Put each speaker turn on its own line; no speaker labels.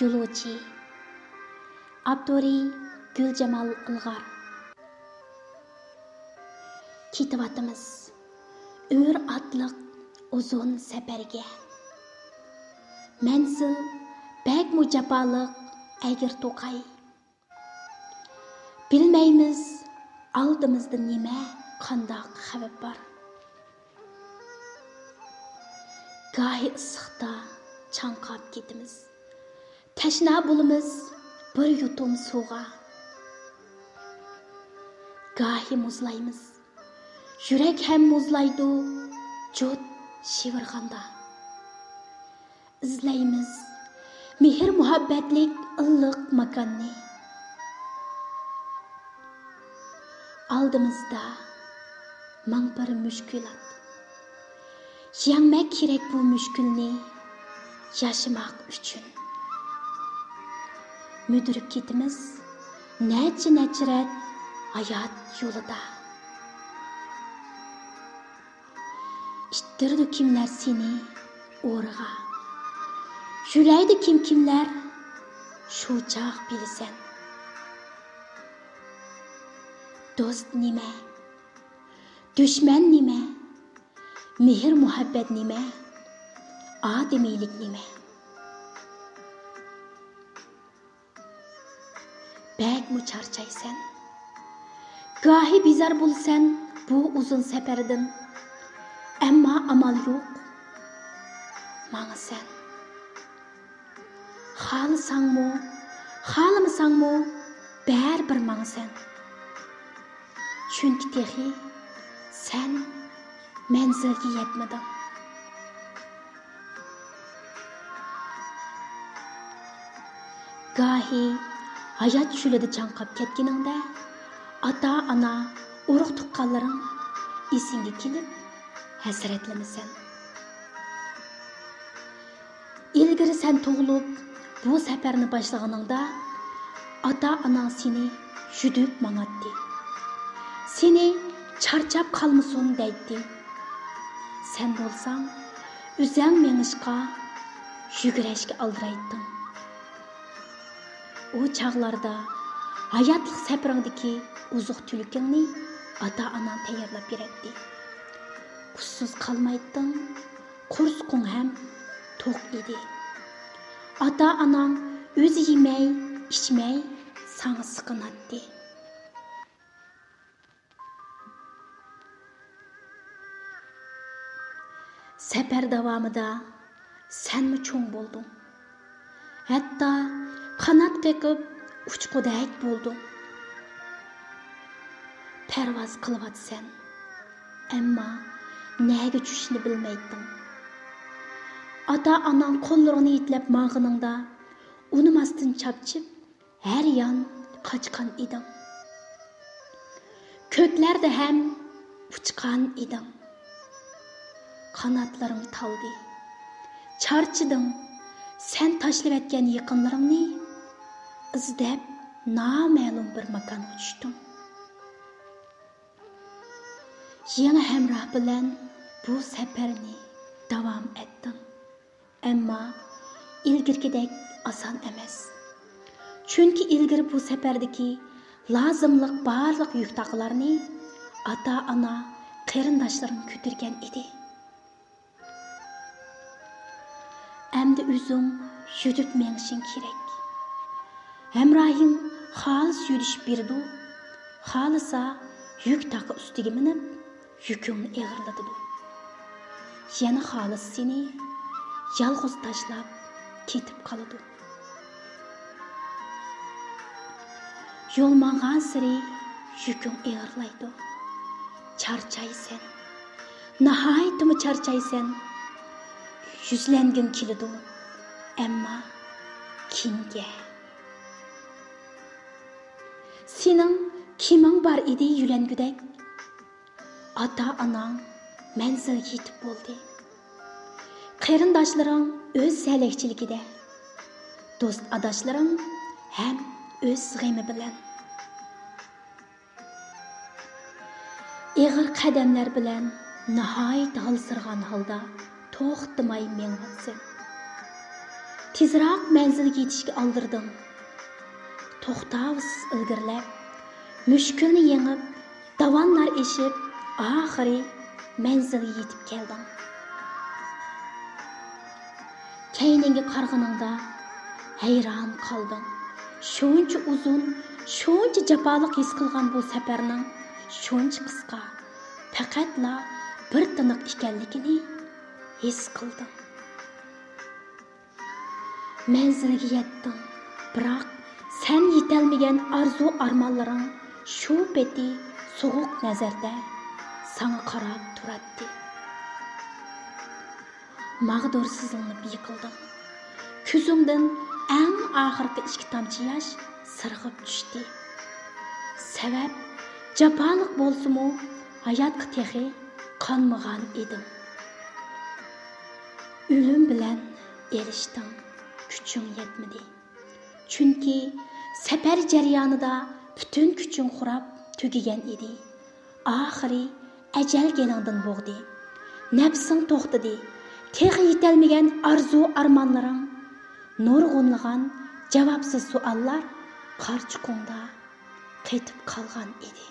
Yo'lovchi. Abduri Guljamal Ilg'or. Ketyapmiz Өр atliq uzun safarga. Manzil bakmu jafoliq agir to'qay. Bilmaymiz oldimizda nima, qandoq xavf bor. Gohi issiqda chanqab ketimiz. Tashna bo'limiz bir yutum suvga. Gohi muzlaymiz. Yurak ham muzlaydi, jut shivirganda. İzlaymiz mehr muhabbatlik illiq makonni. Oldimizda ming bir mushkulat. Yengmak kerak bu mushkulni yashamoq uchun. Müdürüp ketimiz necha-necharat hayot yo'lida. İttirdi kimlar seni o'rg'a. Yulaydi kimlar shu chaq bilsan. Do'st nima? Dushman nima? Mehr muhabbat nima? Odamiylik nima? Bakmu charchaysan. Gohi bizar bo'lsan bu uzun safardan. Ammo amal yo'q. Mangsan. Xalmasangmo, baribir mangsan. Chunki texi sen manzilga yetmading. Gohi hayot shulida chanqab ketganingda, ota-ona, urug' tuqqanlaring esingga kelib hasratlamasan. İlgari sen tug'ilib bu safarni boshlaganingda ota-onang seni yudib mangatdi. Seni charchab qalmasin deydi. Sen bo'lsang, o'zing menishqa, yugurashga aldirayding. O chaqlarda hayotlik safaringdagi uzuq-tulikingni ota-onang tayyorlab beradi. Kuchsiz qalmayding, qursqing ham to'q edi. Ota-onang o'zi yemay, ichmay sana siqinadi. Safar davomida senmi cho'ng bo'lding. Hatto qanot qaqib uchqudek bo'lding. Parvoz qilyapsan. Ammo nega tushishni bilmayding. Ota-onang qo'llarini yetlab mang'iningda unimasdan chapchib har yon qochgan eding. Ko'klarda ham uchgan eding. Qanotlaring taldi. Charchiding. Sen tashlab etgan yaqinlaringni izlab noma'lum bir makonga tushding. Yangi hamroh bilan bu safarni davom etding. Ammo ilgirgidek oson emas. Chunki ilgari bu safardagi lozimliq barliq yuk taqlarni ota-ona, qarindoshlaring ko'targan edi. Endi o'zing yurib menishing kerak. Hamrohing xolis yurishib berdi. Xolisa yuk taqi ustiga minib, yukingni eg'irlatadi. Yana xolis seni yolg'iz tashlab ketib qoladi. Yo'l mang'an siri yuking eg'irlaydi. Charchaysan. Nihoyatda charchaysan. Yuzlangin keladi. Ammo kimga? Sening kiming bor edi yulangudek? Ota-onang manzilga yetib bo'ldi. Qarindoshlaring o'z salakchiligida. Do'st adashlaring ham o'z g'ami bilan. Eg'ir qadamlar bilan nihoyat halsirg'an holda to'xtamay meng'atsin. tezroq manzilga yetishga oldirding. To'xtovsiz ilgirlab, mushkulni yengib, davonlar eshib, oxiri manzilga yetib kelding. Keyningga qarg'iningda hayron qolding. Shuncha uzun, shuncha jafoliq his qilgan bu safarning shuncha qisqa, faqatla bir tiniq ekanligini his qildim. Manzilga yetding, biroq sen yetolmagan arzu-armonlaring shu peti so'g'uq nazarda sana qarab turadi. Mag'dursizlanib yiqildim. Ko'zimdan eng oxirgi 2 tomchi yosh sirg'ib tushdi. Sabab jafoliq bo'lsa-mu, hayotga texi qonmagan edim. O'lim bilan erishding, kuching yetmadi. Chunki safar jarayonida butun kuching xurab tugagan edi. Oxiri ajal geningdan bo'g'di. Nafsing to'xtadi. Texi yetolmagan arzu-armonlaring, nurg'unlagan javobsiz savollar qarchuqingda qetib qolgan edi.